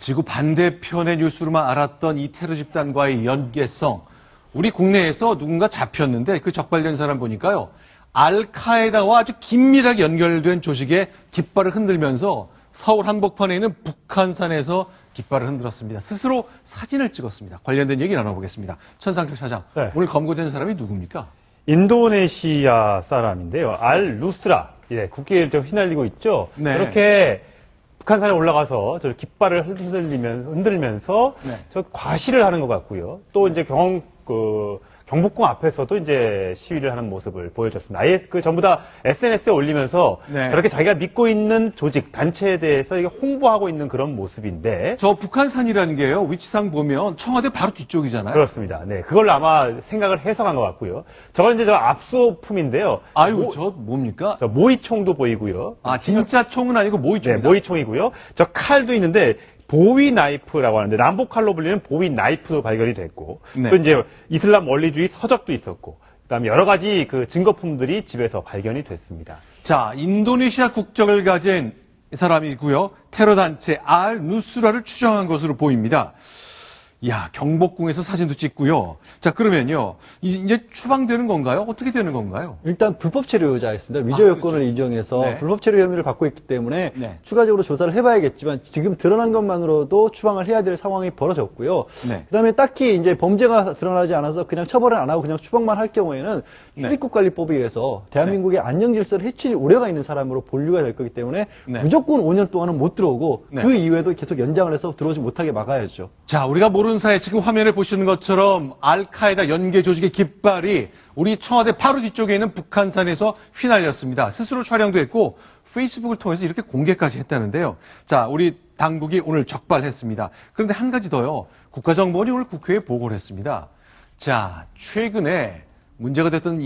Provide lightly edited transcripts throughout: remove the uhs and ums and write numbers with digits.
지구 반대편의 뉴스로만 알았던 이 테러 집단과의 연계성. 우리 국내에서 누군가 잡혔는데 그 적발된 사람 보니까요. 알카에다와 아주 긴밀하게 연결된 조직의 깃발을 흔들면서 서울 한복판에 있는 북한산에서 깃발을 흔들었습니다. 스스로 사진을 찍었습니다. 관련된 얘기 나눠보겠습니다. 천상철 차장, 네. 오늘 검거된 사람이 누굽니까? 인도네시아 사람인데요. 알-루스라. 예, 국기를 좀 휘날리고 있죠. 네. 이렇게 북한산에 올라가서 저 깃발을 흔들면서 네. 저 과시를 하는 것 같고요. 또 이제 경복궁 앞에서도 이제 시위를 하는 모습을 보여줬습니다. 아예 전부 다 SNS에 올리면서 네. 저렇게 자기가 믿고 있는 조직, 단체에 대해서 이게 홍보하고 있는 그런 모습인데. 저 북한산이라는 게요. 위치상 보면 청와대 바로 뒤쪽이잖아요. 그렇습니다. 네. 그걸 아마 생각을 해석한 것 같고요. 저건 이제 저 압수품인데요. 아유, 저 뭡니까? 저 모이총도 보이고요. 아, 진짜 총은 아니고 네, 모이총입니다. 모이총이고요. 저 칼도 있는데 보위 나이프라고 하는데 남북 칼로 불리는 보위 나이프도 발견이 됐고 네. 또 이제 이슬람 원리주의 서적도 있었고 그다음에 여러 가지 그 증거품들이 집에서 발견이 됐습니다. 자, 인도네시아 국적을 가진 사람이고요. 테러 단체 알-누스라를 추정한 것으로 보입니다. 이야, 경복궁에서 사진도 찍고요. 자, 그러면요. 이제 추방되는 건가요? 어떻게 되는 건가요? 일단 불법 체류자였습니다. 위조 여건을 그렇죠. 인정해서 네. 불법 체류 혐의를 받고 있기 때문에 네. 추가적으로 조사를 해봐야겠지만 지금 드러난 것만으로도 추방을 해야 될 상황이 벌어졌고요. 네. 그다음에 딱히 이제 범죄가 드러나지 않아서 그냥 처벌을 안 하고 그냥 추방만 할 경우에는 네. 출입국관리법에 의해서 대한민국의 안녕 질서를 해칠 우려가 있는 사람으로 본류가 될 거기 때문에 네. 무조건 5년 동안은 못 들어오고 네. 그 이후에도 계속 연장을 해서 들어오지 못하게 막아야죠. 자, 우리가 모르는 사이에 지금 화면에 보시는 것처럼 알카에다 연계 조직의 깃발이 우리 청와대 바로 뒤쪽에 있는 북한산에서 휘날렸습니다. 스스로 촬영도 했고 페이스북을 통해서 이렇게 공개까지 했다는데요. 자, 우리 당국이 오늘 적발했습니다. 그런데 한 가지 더요. 국가정보원이 오늘 국회에 보고를 했습니다. 자, 최근에 문제가 됐던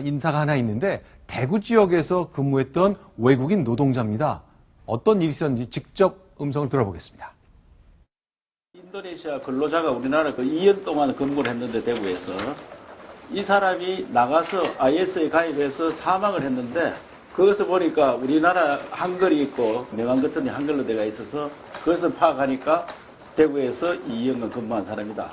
인사가 하나 있는데 대구 지역에서 근무했던 외국인 노동자입니다. 어떤 일이 있었는지 직접 음성을 들어보겠습니다. 인도네시아 근로자가 우리나라 2년 동안 근무를 했는데 대구에서 이 사람이 나가서 IS에 가입해서 사망을 했는데 그것을 보니까 우리나라 한글이 있고 명함 같은 데 한글로 되어 있어서 그것을 파악하니까 대구에서 2년간 근무한 사람이다.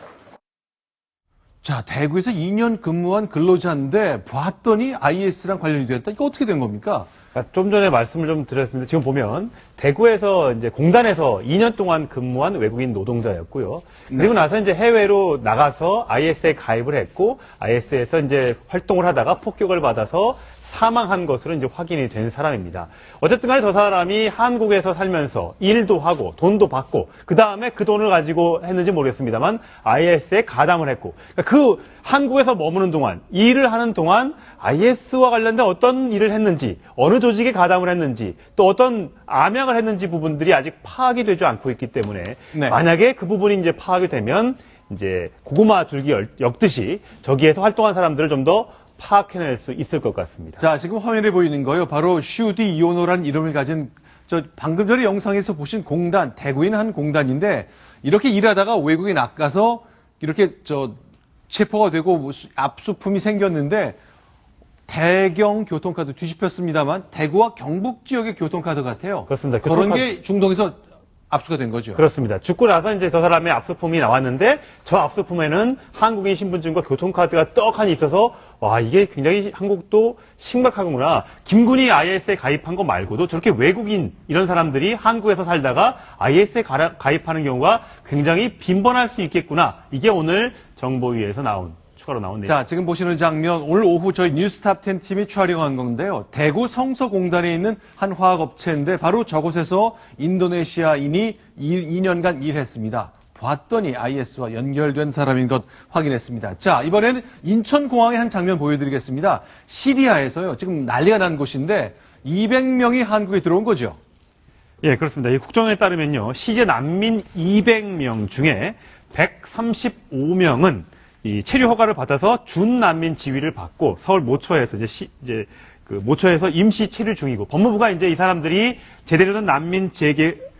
자, 대구에서 2년 근무한 근로자인데 봤더니 IS랑 관련이 되었다. 이거 어떻게 된 겁니까? 좀 전에 말씀을 좀 드렸습니다. 지금 보면 대구에서 이제 공단에서 2년 동안 근무한 외국인 노동자였고요. 그리고 나서 이제 해외로 나가서 IS에 가입을 했고 IS에서 이제 활동을 하다가 폭격을 받아서 사망한 것으로 이제 확인이 된 사람입니다. 어쨌든 간에 저 사람이 한국에서 살면서 일도 하고 돈도 받고 그 다음에 그 돈을 가지고 했는지 모르겠습니다만 IS에 가담을 했고 그 한국에서 머무는 동안 일을 하는 동안 IS와 관련된 어떤 일을 했는지 어느 조직에 가담을 했는지 또 어떤 암약을 했는지 부분들이 아직 파악이 되지 않고 있기 때문에 네. 만약에 그 부분이 이제 파악이 되면 이제 고구마 줄기 엮듯이 저기에서 활동한 사람들을 좀 더 파악해낼 수 있을 것 같습니다. 자, 지금 화면에 보이는 거요. 바로 슈디 이오노라는 이름을 가진 방금 전에 영상에서 보신 공단, 대구에 있는 한 공단인데 이렇게 일하다가 외국에 나가서 이렇게 체포가 되고 압수품이 생겼는데 대경 교통카드 뒤집혔습니다만 대구와 경북 지역의 교통카드 같아요. 그렇습니다. 그런 게 중동에서 압수가 된 거죠. 그렇습니다. 죽고 나서 이제 저 사람의 압수품이 나왔는데 저 압수품에는 한국인 신분증과 교통카드가 떡하니 있어서 와 이게 굉장히 한국도 심각하구나. 김군이 IS에 가입한 거 말고도 저렇게 외국인 이런 사람들이 한국에서 살다가 IS에 가입하는 경우가 굉장히 빈번할 수 있겠구나. 이게 오늘 정보위에서 추가로 나온 내용. 자, 지금 보시는 장면, 오늘 오후 저희 뉴스탑 10 팀이 촬영한 건데요. 대구 성서공단에 있는 한 화학업체인데 바로 저곳에서 인도네시아인이 2년간 일했습니다. 봤더니 IS와 연결된 사람인 것 확인했습니다. 자, 이번에는 인천공항의 한 장면 보여드리겠습니다. 시리아에서요, 지금 난리가 난 곳인데 200명이 한국에 들어온 거죠. 예, 그렇습니다. 이 국정에 따르면요, 시제 난민 200명 중에 135명은 이 체류 허가를 받아서 준난민 지위를 받고 서울 모처에서 모처에서 임시 체류 중이고 법무부가 이제 이 사람들이 제대로 된 난민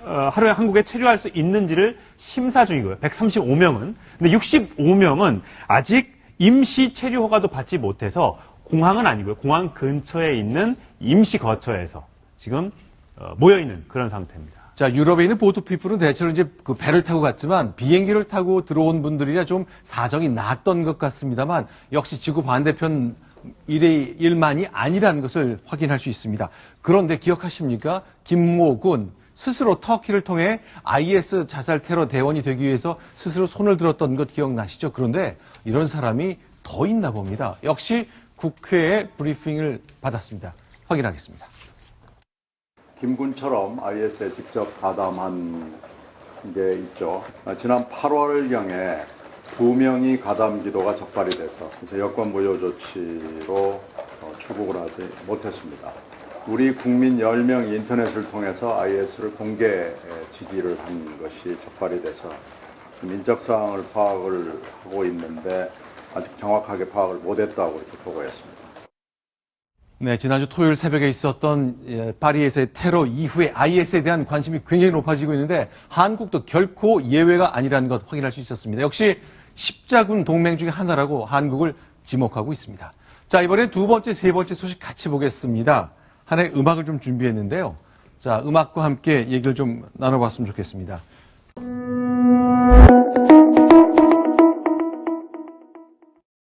하루에 한국에 체류할 수 있는지를 심사 중이고요. 135명은. 근데 65명은 아직 임시 체류 허가도 받지 못해서 공항은 아니고요. 공항 근처에 있는 임시 거처에서 지금 모여 있는 그런 상태입니다. 자, 유럽에 있는 보트피플은 대체로 이제 그 배를 타고 갔지만 비행기를 타고 들어온 분들이라 좀 사정이 나았던 것 같습니다만 역시 지구 반대편 일만이 아니라는 것을 확인할 수 있습니다. 그런데 기억하십니까? 김모 군 스스로 터키를 통해 IS 자살 테러 대원이 되기 위해서 스스로 손을 들었던 것 기억나시죠? 그런데 이런 사람이 더 있나 봅니다. 역시 국회의 브리핑을 받았습니다. 확인하겠습니다. 김 군처럼 IS에 직접 가담한 게 있죠. 지난 8월경에 2명이 가담 기도가 적발이 돼서 그래서 여권 무효 조치로 출국을 하지 못했습니다. 우리 국민 10명이 인터넷을 통해서 IS를 공개 지지를 한 것이 적발이 돼서 인적 사항을 파악을 하고 있는데 아직 정확하게 파악을 못했다고 이렇게 보고했습니다. 네, 지난주 토요일 새벽에 있었던 파리에서의 테러 이후에 IS에 대한 관심이 굉장히 높아지고 있는데 한국도 결코 예외가 아니라는 것 확인할 수 있었습니다. 역시 십자군 동맹 중에 하나라고 한국을 지목하고 있습니다. 자, 이번에 두 번째, 세 번째 소식 같이 보겠습니다. 하나의 음악을 좀 준비했는데요. 자, 음악과 함께 얘기를 좀 나눠봤으면 좋겠습니다.